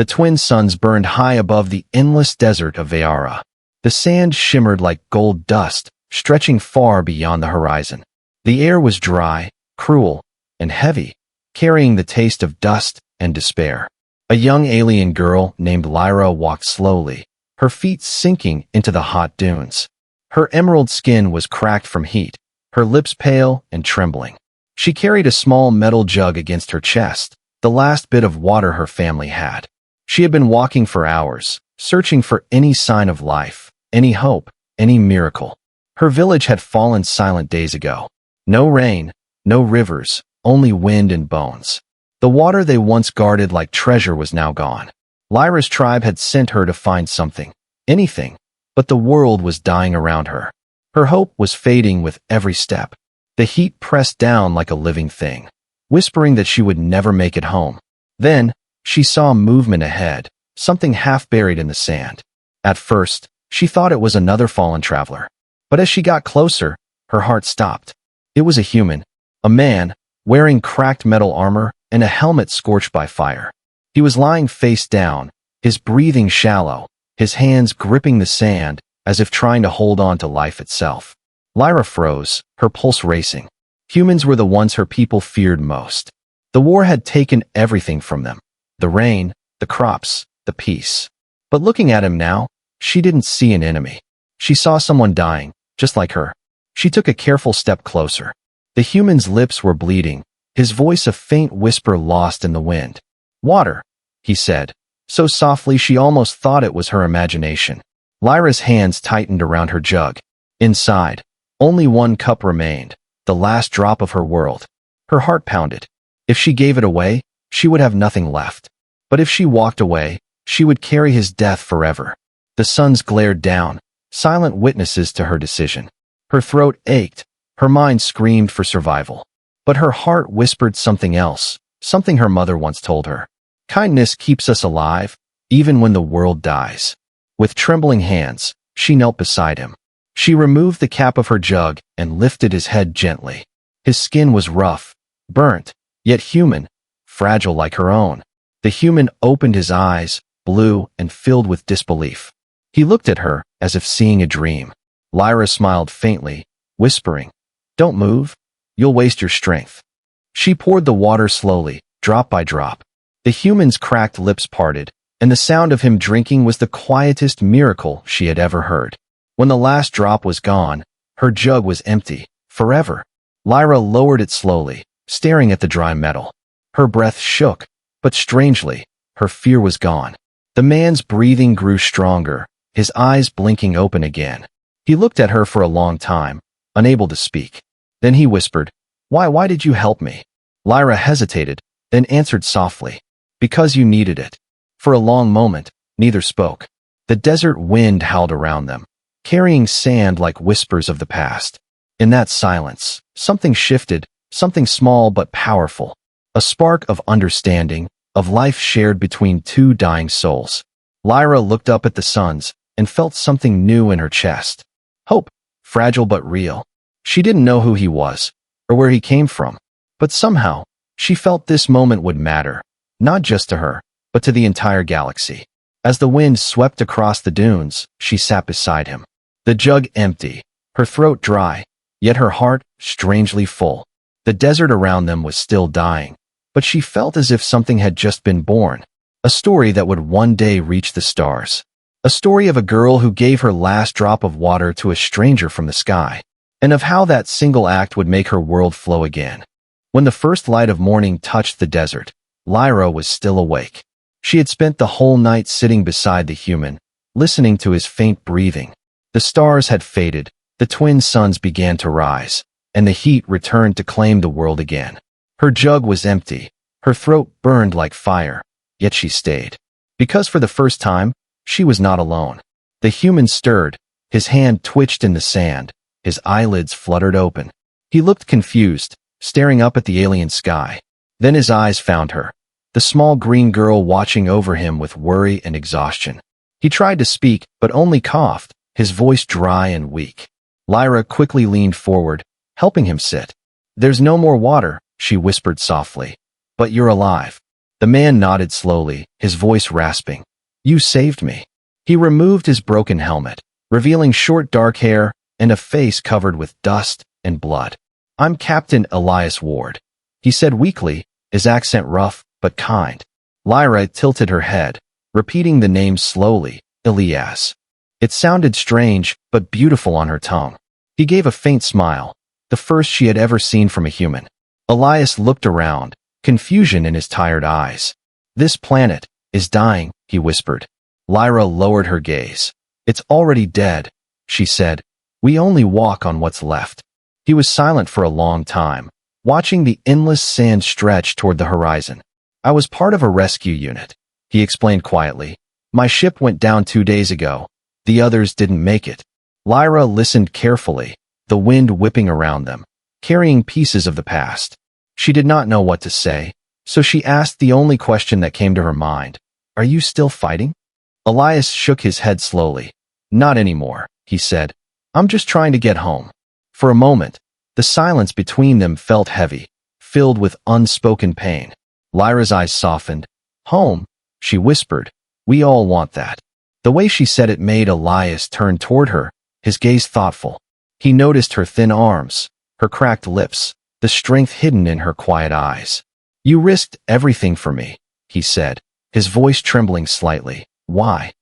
The twin suns burned high above the endless desert of Veara. The sand shimmered like gold dust, stretching far beyond the horizon. The air was dry, cruel, and heavy, carrying the taste of dust and despair. A young alien girl named Lyra walked slowly, her feet sinking into the hot dunes. Her emerald skin was cracked from heat, her lips pale and trembling. She carried a small metal jug against her chest, the last bit of water her family had. She had been walking for hours, searching for any sign of life, any hope, any miracle. Her village had fallen silent days ago. No rain, no rivers, only wind and bones. The water they once guarded like treasure was now gone. Lyra's tribe had sent her to find something, anything, but the world was dying around her. Her hope was fading with every step. The heat pressed down like a living thing, whispering that she would never make it home. Then, she saw movement ahead, something half buried in the sand. At first, she thought it was another fallen traveler. But as she got closer, her heart stopped. It was a human, a man, wearing cracked metal armor and a helmet scorched by fire. He was lying face down, his breathing shallow, his hands gripping the sand as if trying to hold on to life itself. Lyra froze, her pulse racing. Humans were the ones her people feared most. The war had taken everything from them. The rain, the crops, the peace. But looking at him now, she didn't see an enemy. She saw someone dying, just like her. She took a careful step closer. The human's lips were bleeding, his voice a faint whisper lost in the wind. "Water," he said, so softly she almost thought it was her imagination. Lyra's hands tightened around her jug. Inside, only one cup remained, the last drop of her world. Her heart pounded. If she gave it away, she would have nothing left. But if she walked away, she would carry his death forever. The suns glared down, silent witnesses to her decision. Her throat ached, her mind screamed for survival. But her heart whispered something else, something her mother once told her. Kindness keeps us alive, even when the world dies. With trembling hands, she knelt beside him. She removed the cap of her jug and lifted his head gently. His skin was rough, burnt, yet human, fragile like her own. The human opened his eyes, blue and filled with disbelief. He looked at her as if seeing a dream. Lyra smiled faintly, whispering, "Don't move. You'll waste your strength." She poured the water slowly, drop by drop. The human's cracked lips parted, and the sound of him drinking was the quietest miracle she had ever heard. When the last drop was gone, her jug was empty, forever. Lyra lowered it slowly, staring at the dry metal. Her breath shook, but strangely, her fear was gone. The man's breathing grew stronger, his eyes blinking open again. He looked at her for a long time, unable to speak. Then he whispered, Why did you help me?" Lyra hesitated, then answered softly, "Because you needed it." For a long moment, neither spoke. The desert wind howled around them, carrying sand like whispers of the past. In that silence, something shifted, something small but powerful. A spark of understanding, of life shared between two dying souls. Lyra looked up at the suns and felt something new in her chest. Hope, fragile but real. She didn't know who he was, or where he came from, but somehow, she felt this moment would matter, not just to her, but to the entire galaxy. As the wind swept across the dunes, she sat beside him. The jug empty, her throat dry, yet her heart strangely full. The desert around them was still dying, but she felt as if something had just been born. A story that would one day reach the stars. A story of a girl who gave her last drop of water to a stranger from the sky, and of how that single act would make her world flow again. When the first light of morning touched the desert, Lyra was still awake. She had spent the whole night sitting beside the human, listening to his faint breathing. The stars had faded, the twin suns began to rise, and the heat returned to claim the world again. Her jug was empty, her throat burned like fire, yet she stayed. Because for the first time, she was not alone. The human stirred, his hand twitched in the sand, his eyelids fluttered open. He looked confused, staring up at the alien sky. Then his eyes found her, the small green girl watching over him with worry and exhaustion. He tried to speak, but only coughed, his voice dry and weak. Lyra quickly leaned forward, helping him sit. "There's no more water," she whispered softly. "But you're alive." The man nodded slowly, his voice rasping. You saved me. He removed his broken helmet, revealing short dark hair and a face covered with dust and blood. I'm Captain Elias Ward, he said weakly, his accent rough but kind. Lyra tilted her head, repeating the name slowly, Elias. It sounded strange but beautiful on her tongue. He gave a faint smile, the first she had ever seen from a human. Elias looked around, confusion in his tired eyes. This planet is dying, he whispered. Lyra lowered her gaze. It's already dead, she said. We only walk on what's left. He was silent for a long time, watching the endless sand stretch toward the horizon. I was part of a rescue unit, he explained quietly. My ship went down 2 days ago. The others didn't make it. Lyra listened carefully, the wind whipping around them, carrying pieces of the past. She did not know what to say, so she asked the only question that came to her mind. Are you still fighting? Elias shook his head slowly. Not anymore, he said. I'm just trying to get home. For a moment, the silence between them felt heavy, filled with unspoken pain. Lyra's eyes softened. Home, she whispered. We all want that. The way she said it made Elias turn toward her, his gaze thoughtful. He noticed her thin arms, her cracked lips, the strength hidden in her quiet eyes. You risked everything for me, he said, his voice trembling slightly. Why?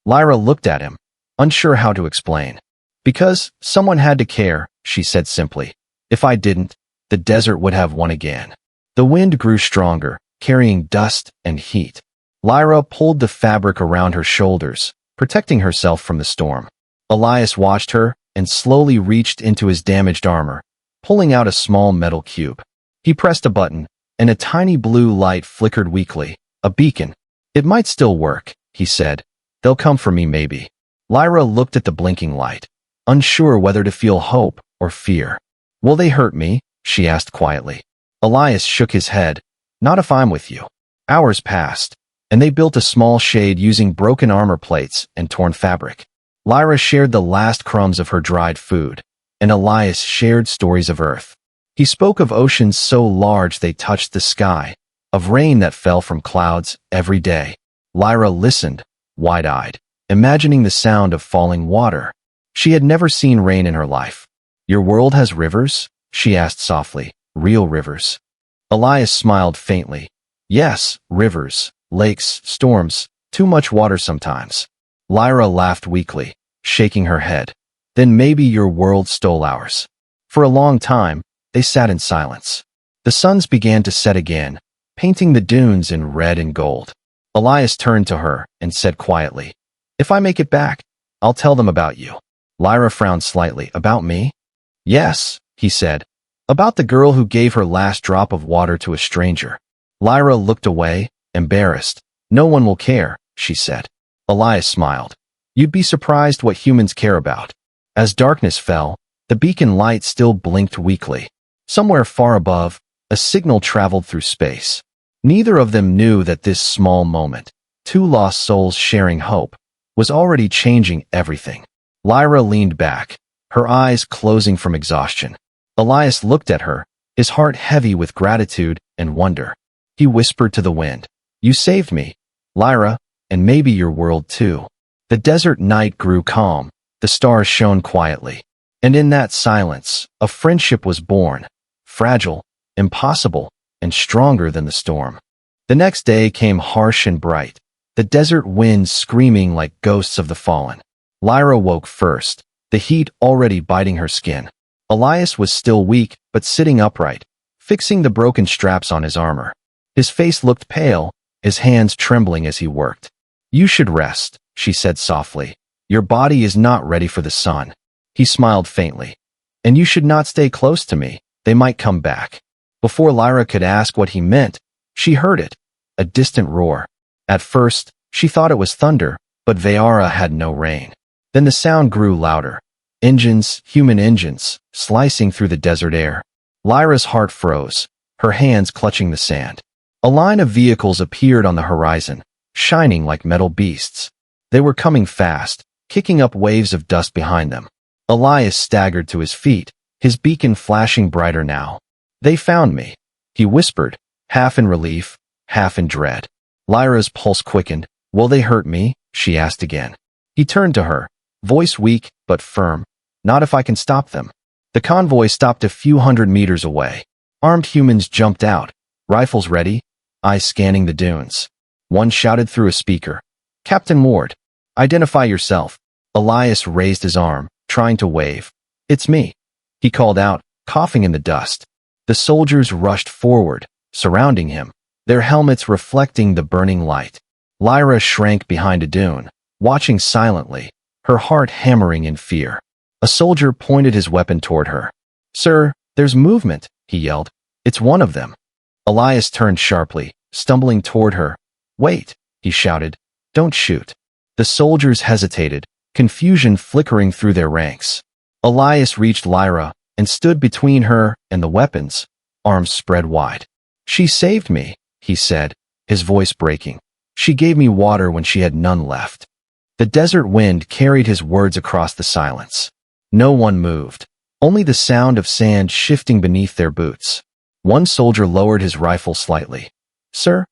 Lyra looked at him, unsure how to explain. Because someone had to care, she said simply. If I didn't, the desert would have won again. The wind grew stronger, carrying dust and heat. Lyra pulled the fabric around her shoulders, protecting herself from the storm. Elias watched her and slowly reached into his damaged armor, pulling out a small metal cube. He pressed a button, and a tiny blue light flickered weakly. A beacon. It might still work, he said. They'll come for me maybe. Lyra looked at the blinking light, unsure whether to feel hope or fear. Will they hurt me? She asked quietly. Elias shook his head. Not if I'm with you. Hours passed, and they built a small shade using broken armor plates and torn fabric. Lyra shared the last crumbs of her dried food, and Elias shared stories of Earth. He spoke of oceans so large they touched the sky, of rain that fell from clouds every day. Lyra listened, wide-eyed, imagining the sound of falling water. She had never seen rain in her life. Your world has rivers? She asked softly. Real rivers. Elias smiled faintly. Yes, rivers, lakes, storms, too much water sometimes. Lyra laughed weakly, shaking her head. Then maybe your world stole ours. For a long time, they sat in silence. The suns began to set again, painting the dunes in red and gold. Elias turned to her and said quietly, If I make it back, I'll tell them about you. Lyra frowned slightly. About me? Yes, he said. About the girl who gave her last drop of water to a stranger. Lyra looked away, embarrassed. No one will care, she said. Elias smiled. You'd be surprised what humans care about. As darkness fell, the beacon light still blinked weakly. Somewhere far above, a signal traveled through space. Neither of them knew that this small moment, two lost souls sharing hope, was already changing everything. Lyra leaned back, her eyes closing from exhaustion. Elias looked at her, his heart heavy with gratitude and wonder. He whispered to the wind, You saved me, Lyra, and maybe your world too. The desert night grew calm, the stars shone quietly. And in that silence, a friendship was born, fragile, impossible, and stronger than the storm. The next day came harsh and bright, the desert winds screaming like ghosts of the fallen. Lyra woke first, the heat already biting her skin. Elias was still weak, but sitting upright, fixing the broken straps on his armor. His face looked pale, his hands trembling as he worked. You should rest, she said softly. Your body is not ready for the sun. He smiled faintly. And you should not stay close to me, they might come back. Before Lyra could ask what he meant, she heard it, a distant roar. At first, she thought it was thunder, but Vayara had no rain. Then the sound grew louder. Engines, human engines, slicing through the desert air. Lyra's heart froze, her hands clutching the sand. A line of vehicles appeared on the horizon, shining like metal beasts. They were coming fast, kicking up waves of dust behind them. Elias staggered to his feet, his beacon flashing brighter now. They found me, he whispered, half in relief, half in dread. Lyra's pulse quickened. Will they hurt me? She asked again. He turned to her, voice weak but firm. Not if I can stop them. The convoy stopped a few hundred meters away. Armed humans jumped out, rifles ready, eyes scanning the dunes. One shouted through a speaker, "Captain Ward, identify yourself." Elias raised his arm, trying to wave. "It's me," he called out, coughing in the dust. The soldiers rushed forward, surrounding him, their helmets reflecting the burning light. Lyra shrank behind a dune, watching silently, her heart hammering in fear. A soldier pointed his weapon toward her. "Sir, there's movement," he yelled. "It's one of them." Elias turned sharply, stumbling toward her. "Wait," he shouted. "Don't shoot." The soldiers hesitated, confusion flickering through their ranks. Elias reached Lyra and stood between her and the weapons, arms spread wide. "She saved me," he said, his voice breaking. "She gave me water when she had none left." The desert wind carried his words across the silence. No one moved, only the sound of sand shifting beneath their boots. One soldier lowered his rifle slightly. "Sir,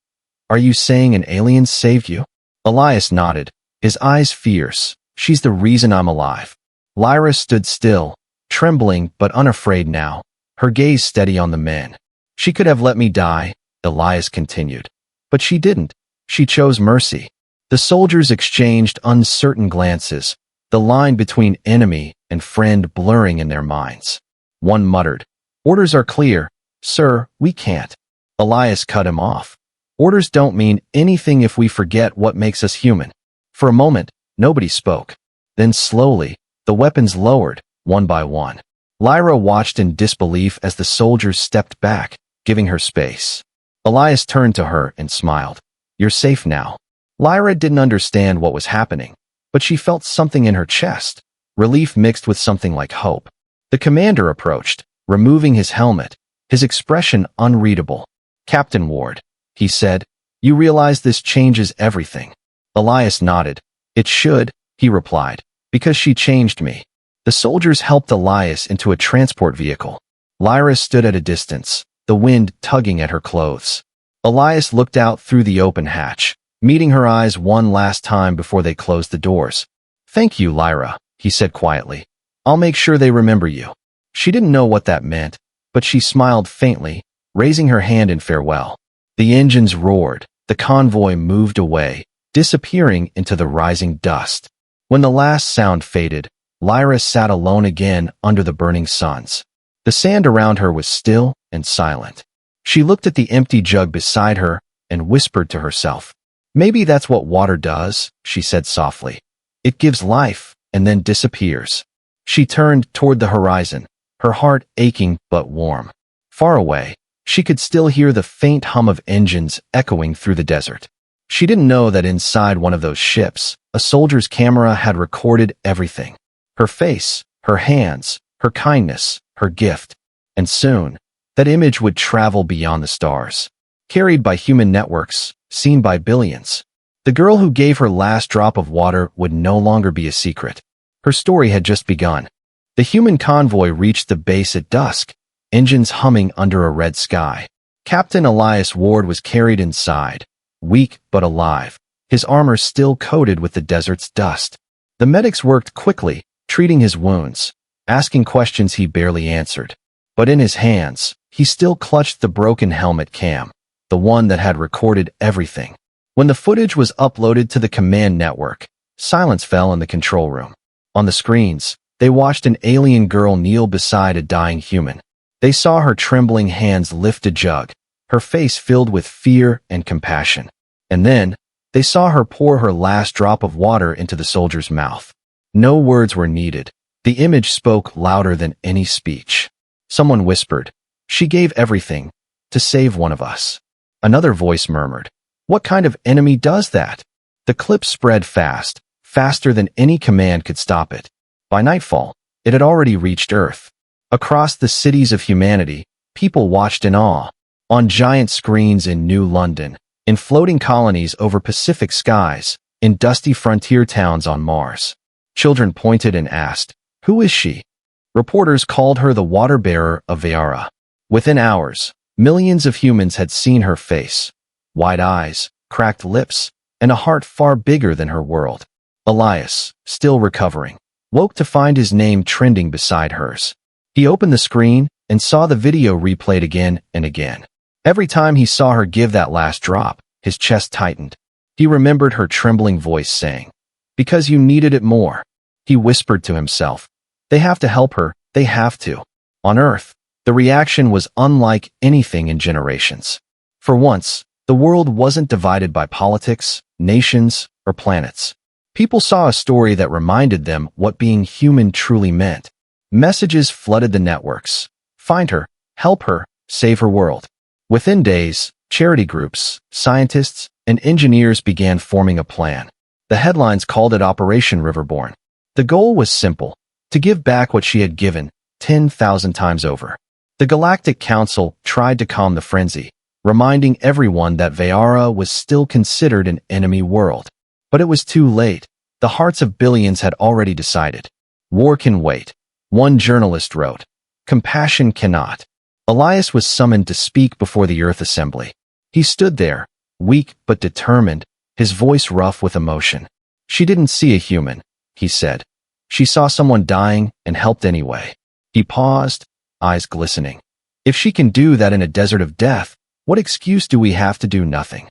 are you saying an alien saved you?" Elias nodded, his eyes fierce. "She's the reason I'm alive." Lyra stood still, trembling but unafraid now, her gaze steady on the men. "She could have let me die," Elias continued. "But she didn't. She chose mercy." The soldiers exchanged uncertain glances, the line between enemy and friend blurring in their minds. One muttered, "Orders are clear. Sir, we can't." Elias cut him off. "Orders don't mean anything if we forget what makes us human." For a moment, nobody spoke. Then slowly, the weapons lowered, one by one. Lyra watched in disbelief as the soldiers stepped back, giving her space. Elias turned to her and smiled. "You're safe now." Lyra didn't understand what was happening, but she felt something in her chest, relief mixed with something like hope. The commander approached, removing his helmet, his expression unreadable. "Captain Ward," he said, "you realize this changes everything." Elias nodded. "It should," he replied, "because she changed me." The soldiers helped Elias into a transport vehicle. Lyra stood at a distance, the wind tugging at her clothes. Elias looked out through the open hatch, meeting her eyes one last time before they closed the doors. "Thank you, Lyra," he said quietly. "I'll make sure they remember you." She didn't know what that meant, but she smiled faintly, raising her hand in farewell. The engines roared, the convoy moved away, disappearing into the rising dust. When the last sound faded, Lyra sat alone again under the burning suns. The sand around her was still and silent. She looked at the empty jug beside her and whispered to herself. "Maybe that's what water does," she said softly. "It gives life and then disappears." She turned toward the horizon, her heart aching but warm. Far away, she could still hear the faint hum of engines echoing through the desert. She didn't know that inside one of those ships, a soldier's camera had recorded everything. Her face, her hands, her kindness, her gift. And soon, that image would travel beyond the stars. Carried by human networks, seen by billions. The girl who gave her last drop of water would no longer be a secret. Her story had just begun. The human convoy reached the base at dusk, engines humming under a red sky. Captain Elias Ward was carried inside, weak but alive, his armor still coated with the desert's dust. The medics worked quickly, treating his wounds, asking questions he barely answered. But in his hands, he still clutched the broken helmet cam, the one that had recorded everything. When the footage was uploaded to the command network, silence fell in the control room. On the screens, they watched an alien girl kneel beside a dying human. They saw her trembling hands lift a jug, her face filled with fear and compassion. And then, they saw her pour her last drop of water into the soldier's mouth. No words were needed. The image spoke louder than any speech. Someone whispered, "She gave everything to save one of us." Another voice murmured, "What kind of enemy does that?" The clip spread fast, faster than any command could stop it. By nightfall, it had already reached Earth. Across the cities of humanity, people watched in awe. On giant screens in New London, in floating colonies over Pacific skies, in dusty frontier towns on Mars. Children pointed and asked, "Who is she?" Reporters called her the water-bearer of Veara. Within hours, millions of humans had seen her face, wide eyes, cracked lips, and a heart far bigger than her world. Elias, still recovering, woke to find his name trending beside hers. He opened the screen and saw the video replayed again and again. Every time he saw her give that last drop, his chest tightened. He remembered her trembling voice saying, "Because you needed it more." He whispered to himself, "They have to help her, they have to." On Earth, the reaction was unlike anything in generations. For once, the world wasn't divided by politics, nations, or planets. People saw a story that reminded them what being human truly meant. Messages flooded the networks. Find her, help her, save her world. Within days, charity groups, scientists, and engineers began forming a plan. The headlines called it Operation Riverborn. The goal was simple: to give back what she had given 10,000 times over. The Galactic Council tried to calm the frenzy, reminding everyone that Vayara was still considered an enemy world. But it was too late. The hearts of billions had already decided. War can wait. One journalist wrote. Compassion cannot. Elias was summoned to speak before the Earth Assembly. He stood there, weak but determined, his voice rough with emotion. "She didn't see a human," he said. "She saw someone dying and helped anyway." He paused, eyes glistening. "If she can do that in a desert of death, what excuse do we have to do nothing?"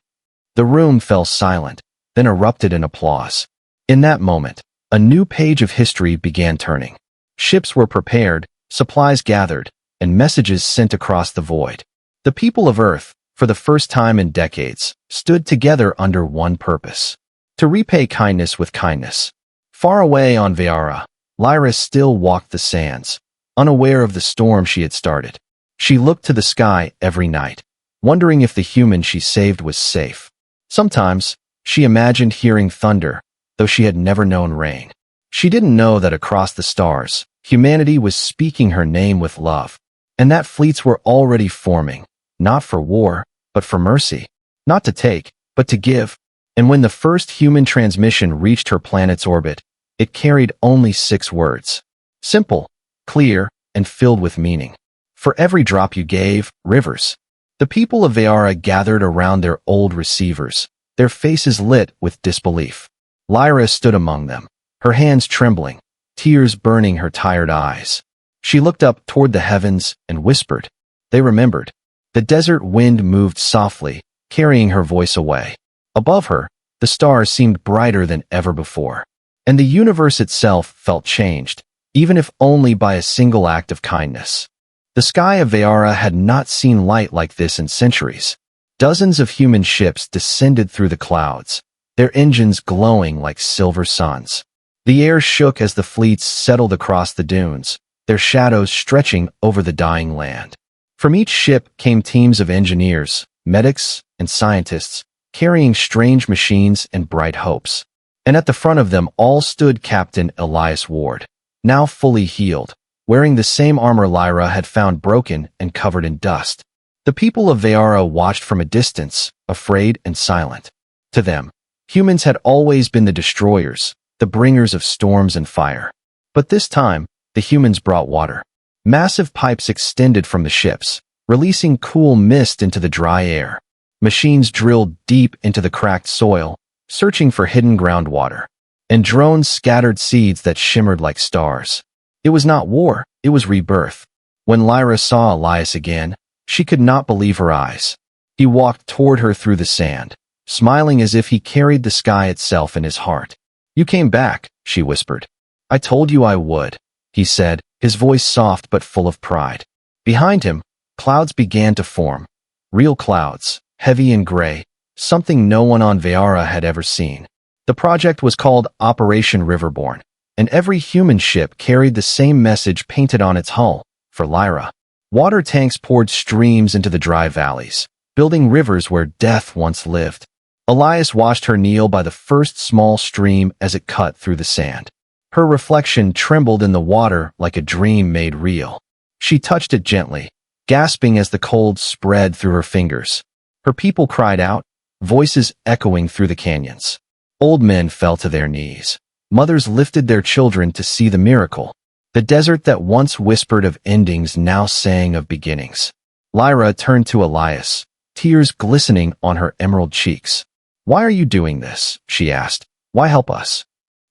The room fell silent, then erupted in applause. In that moment, a new page of history began turning. Ships were prepared, supplies gathered, and messages sent across the void. The people of Earth, for the first time in decades, stood together under one purpose: to repay kindness with kindness. Far away on Vayara, Lyra still walked the sands, unaware of the storm she had started. She looked to the sky every night, wondering if the human she saved was safe. Sometimes, she imagined hearing thunder, though she had never known rain. She didn't know that across the stars, humanity was speaking her name with love, and that fleets were already forming, not for war, but for mercy. Not to take, but to give. And when the first human transmission reached her planet's orbit, it carried only 6 words. Simple, clear, and filled with meaning. For every drop you gave, rivers. The people of Vayara gathered around their old receivers, their faces lit with disbelief. Lyra stood among them, her hands trembling, tears burning her tired eyes. She looked up toward the heavens and whispered. They remembered. The desert wind moved softly, carrying her voice away. Above her, the stars seemed brighter than ever before, and the universe itself felt changed, even if only by a single act of kindness. The sky of Vayara had not seen light like this in centuries. Dozens of human ships descended through the clouds, their engines glowing like silver suns. The air shook as the fleets settled across the dunes, their shadows stretching over the dying land. From each ship came teams of engineers, medics, and scientists, carrying strange machines and bright hopes. And at the front of them all stood Captain Elias Ward, now fully healed, wearing the same armor Lyra had found broken and covered in dust. The people of Vayara watched from a distance, afraid and silent. To them, humans had always been the destroyers, the bringers of storms and fire. But this time, the humans brought water. Massive pipes extended from the ships, releasing cool mist into the dry air. Machines drilled deep into the cracked soil, searching for hidden groundwater. And drones scattered seeds that shimmered like stars. It was not war, it was rebirth. When Lyra saw Elias again, she could not believe her eyes. He walked toward her through the sand, smiling as if he carried the sky itself in his heart. "You came back," she whispered. "I told you I would," he said, his voice soft but full of pride. Behind him, clouds began to form. Real clouds, heavy and gray, something no one on Vayara had ever seen. The project was called Operation Riverborn, and every human ship carried the same message painted on its hull: for Lyra. Water tanks poured streams into the dry valleys, building rivers where death once lived. Elias watched her kneel by the first small stream as it cut through the sand. Her reflection trembled in the water like a dream made real. She touched it gently, gasping as the cold spread through her fingers. Her people cried out, voices echoing through the canyons. Old men fell to their knees. Mothers lifted their children to see the miracle. The desert that once whispered of endings now sang of beginnings. Lyra turned to Elias, tears glistening on her emerald cheeks. "Why are you doing this?" she asked. "Why help us?"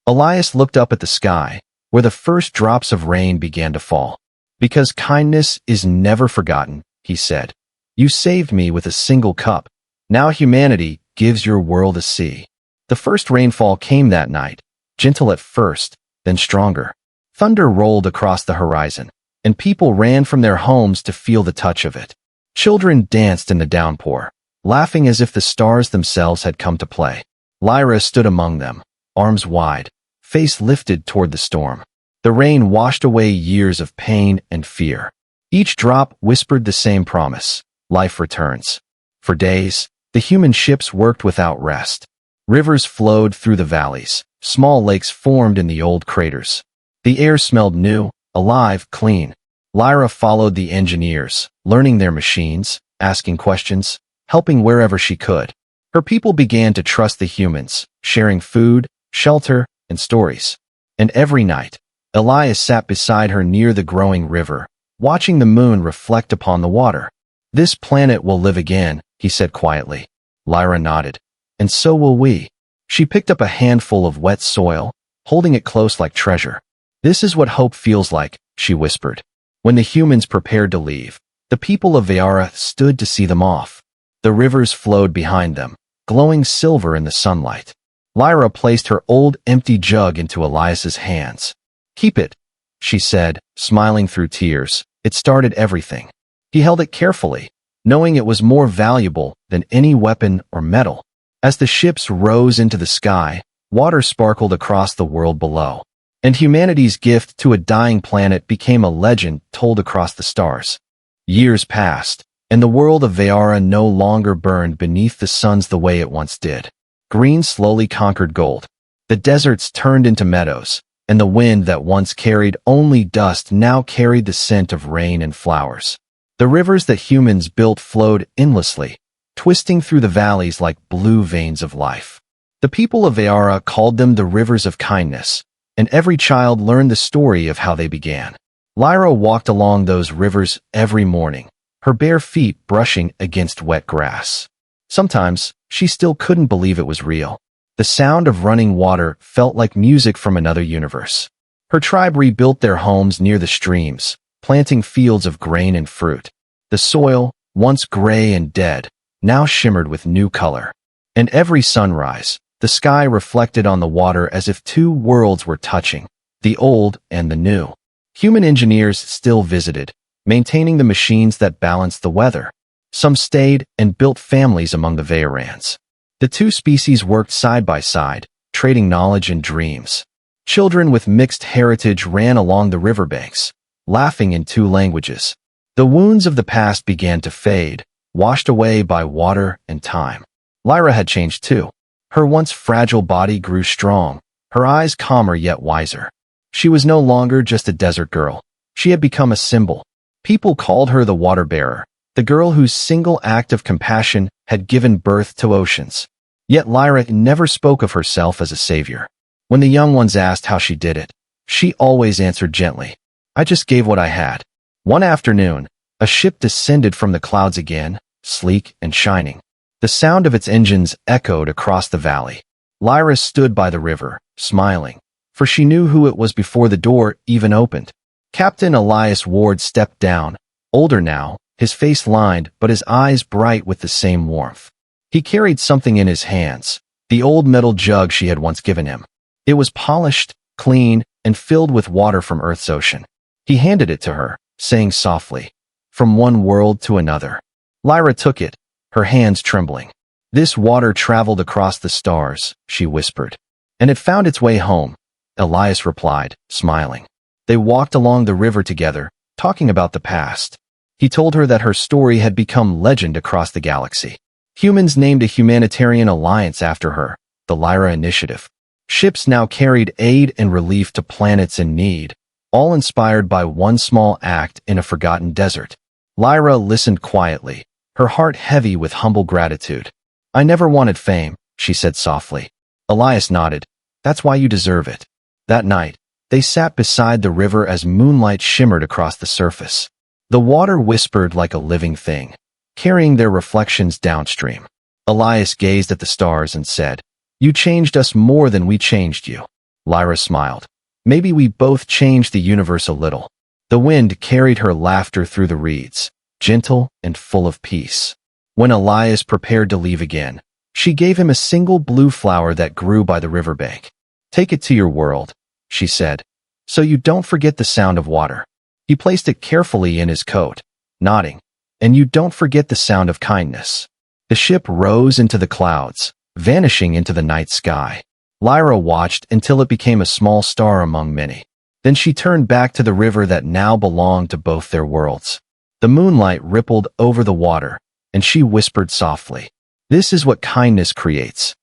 Elias looked up at the sky, where the first drops of rain began to fall. "Because kindness is never forgotten," he said. "You saved me with a single cup. Now humanity gives your world a sea." The first rainfall came that night, gentle at first, then stronger. Thunder rolled across the horizon, and people ran from their homes to feel the touch of it. Children danced in the downpour, laughing as if the stars themselves had come to play. Lyra stood among them, arms wide, face lifted toward the storm. The rain washed away years of pain and fear. Each drop whispered the same promise: life returns. For days, the human ships worked without rest. Rivers flowed through the valleys. Small lakes formed in the old craters. The air smelled new, alive, clean. Lyra followed the engineers, learning their machines, asking questions, helping wherever she could. Her people began to trust the humans, sharing food, shelter, and stories. And every night, Elias sat beside her near the growing river, watching the moon reflect upon the water. "This planet will live again," he said quietly. Lyra nodded. "And so will we." She picked up a handful of wet soil, holding it close like treasure. "This is what hope feels like," she whispered. When the humans prepared to leave, the people of Veara stood to see them off. The rivers flowed behind them, glowing silver in the sunlight. Lyra placed her old empty jug into Elias's hands. "Keep it," she said, smiling through tears. "It started everything." He held it carefully, knowing it was more valuable than any weapon or metal. As the ships rose into the sky, water sparkled across the world below, and humanity's gift to a dying planet became a legend told across the stars. Years passed, and the world of Veara no longer burned beneath the suns the way it once did. Green slowly conquered gold. The deserts turned into meadows, and the wind that once carried only dust now carried the scent of rain and flowers. The rivers that humans built flowed endlessly, twisting through the valleys like blue veins of life. The people of Veara called them the rivers of kindness, and every child learned the story of how they began. Lyra walked along those rivers every morning, her bare feet brushing against wet grass. Sometimes, she still couldn't believe it was real. The sound of running water felt like music from another universe. Her tribe rebuilt their homes near the streams, planting fields of grain and fruit. The soil, once gray and dead, now shimmered with new color. And every sunrise, the sky reflected on the water as if two worlds were touching, the old and the new. Human engineers still visited, maintaining the machines that balanced the weather. Some stayed and built families among the Vearans. The two species worked side by side, trading knowledge and dreams. Children with mixed heritage ran along the riverbanks, laughing in two languages. The wounds of the past began to fade, washed away by water and time. Lyra had changed too. Her once fragile body grew strong, her eyes calmer yet wiser. She was no longer just a desert girl. She had become a symbol. People called her the water bearer, the girl whose single act of compassion had given birth to oceans. Yet Lyra never spoke of herself as a savior. When the young ones asked how she did it, she always answered gently, "I just gave what I had." One afternoon, a ship descended from the clouds again, sleek and shining. The sound of its engines echoed across the valley. Lyra stood by the river, smiling, for she knew who it was before the door even opened. Captain Elias Ward stepped down, older now, his face lined but his eyes bright with the same warmth. He carried something in his hands, the old metal jug she had once given him. It was polished, clean, and filled with water from Earth's ocean. He handed it to her, saying softly, "From one world to another." Lyra took it, her hands trembling. "This water traveled across the stars," she whispered. "And it found its way home," Elias replied, smiling. They walked along the river together, talking about the past. He told her that her story had become legend across the galaxy. Humans named a humanitarian alliance after her, the Lyra Initiative. Ships now carried aid and relief to planets in need, all inspired by one small act in a forgotten desert. Lyra listened quietly, her heart heavy with humble gratitude. "I never wanted fame," she said softly. Elias nodded. "That's why you deserve it." That night, they sat beside the river as moonlight shimmered across the surface. The water whispered like a living thing. carrying their reflections downstream. Elias gazed at the stars and said, "You changed us more than we changed you." Lyra smiled. "Maybe we both changed the universe a little." The wind carried her laughter through the reeds, gentle and full of peace. When Elias prepared to leave again, she gave him a single blue flower that grew by the riverbank. "Take it to your world," she said, "so you don't forget the sound of water." He placed it carefully in his coat, nodding, "And you don't forget the sound of kindness." The ship rose into the clouds, vanishing into the night sky. Lyra watched until it became a small star among many. Then she turned back to the river that now belonged to both their worlds. The moonlight rippled over the water, and she whispered softly, "This is what kindness creates."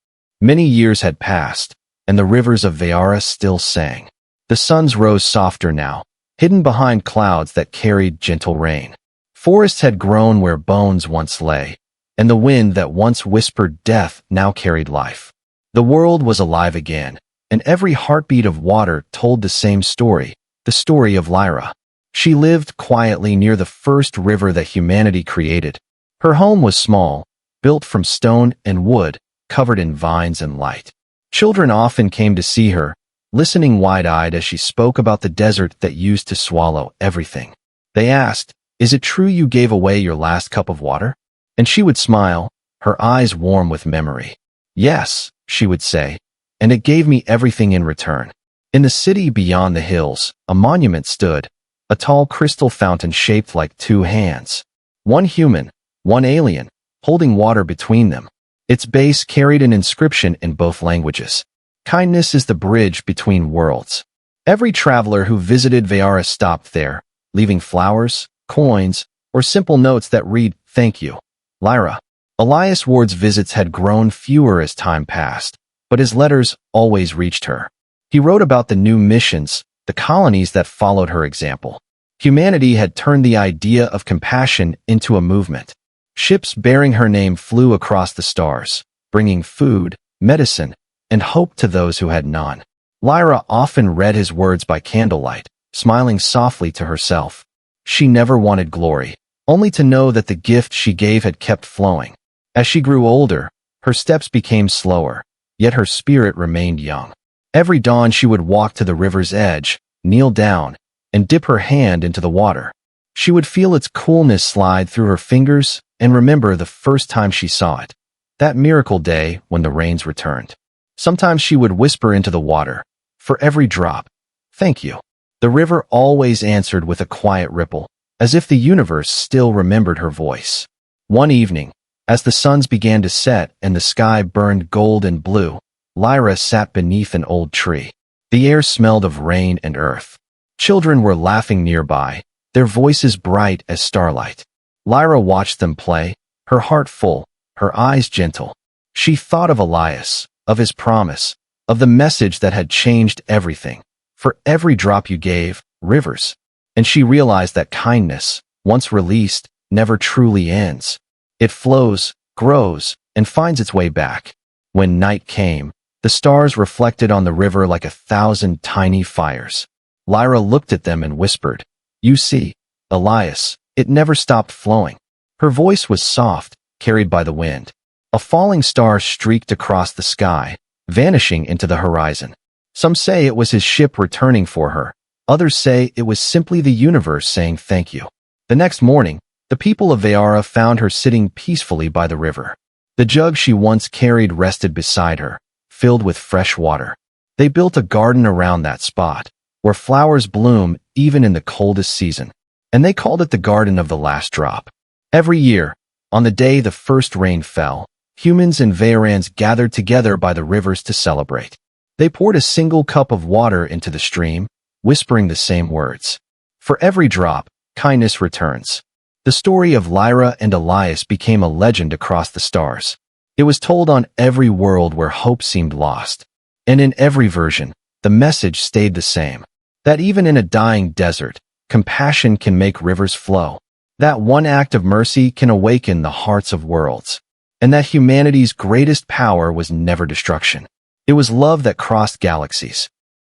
Many years had passed, and the rivers of Veara still sang. The suns rose softer now, hidden behind clouds that carried gentle rain. Forests had grown where bones once lay, and the wind that once whispered death now carried life. The world was alive again, and every heartbeat of water told the same story, the story of Lyra. She lived quietly near the first river that humanity created. Her home was small, built from stone and wood, covered in vines and light. Children often came to see her, listening wide-eyed as she spoke about the desert that used to swallow everything. They asked, "Is it true you gave away your last cup of water?" And she would smile, her eyes warm with memory. "Yes," she would say, "and it gave me everything in return." In the city beyond the hills, a monument stood, a tall crystal fountain shaped like two hands. One human, one alien, holding water between them. Its base carried an inscription in both languages. "Kindness is the bridge between worlds." Every traveler who visited Veara stopped there, leaving flowers, coins, or simple notes that read, "Thank you, Lyra." Elias Ward's visits had grown fewer as time passed, but his letters always reached her. He wrote about the new missions, the colonies that followed her example. Humanity had turned the idea of compassion into a movement. Ships bearing her name flew across the stars, bringing food, medicine, and hope to those who had none. Lyra often read his words by candlelight, smiling softly to herself. She never wanted glory, only to know that the gift she gave had kept flowing. As she grew older, her steps became slower, yet her spirit remained young. Every dawn she would walk to the river's edge, kneel down, and dip her hand into the water. She would feel its coolness slide through her fingers and remember the first time she saw it, that miracle day when the rains returned. Sometimes she would whisper into the water, "For every drop, thank you." The river always answered with a quiet ripple, as if the universe still remembered her voice. One evening, as the suns began to set and the sky burned gold and blue, Lyra sat beneath an old tree. The air smelled of rain and earth. Children were laughing nearby, their voices bright as starlight. Lyra watched them play, her heart full, her eyes gentle. She thought of Elias, of his promise, of the message that had changed everything. For every drop you gave, rivers. And she realized that kindness, once released, never truly ends. It flows, grows, and finds its way back. When night came, the stars reflected on the river like 1,000 tiny fires. Lyra looked at them and whispered, "You see, Elias, it never stopped flowing." Her voice was soft, carried by the wind. A falling star streaked across the sky, vanishing into the horizon. Some say it was his ship returning for her. Others say it was simply the universe saying thank you. The next morning, the people of Veara found her sitting peacefully by the river. The jug she once carried rested beside her, filled with fresh water. They built a garden around that spot, where flowers bloom even in the coldest season, and they called it the Garden of the Last Drop. Every year, on the day the first rain fell, humans and Vearans gathered together by the rivers to celebrate. They poured a single cup of water into the stream, whispering the same words. For every drop, kindness returns. The story of Lyra and Elias became a legend across the stars. It was told on every world where hope seemed lost. And in every version, the message stayed the same. That even in a dying desert, compassion can make rivers flow. That one act of mercy can awaken the hearts of worlds. And that humanity's greatest power was never destruction. It was love that crossed galaxies.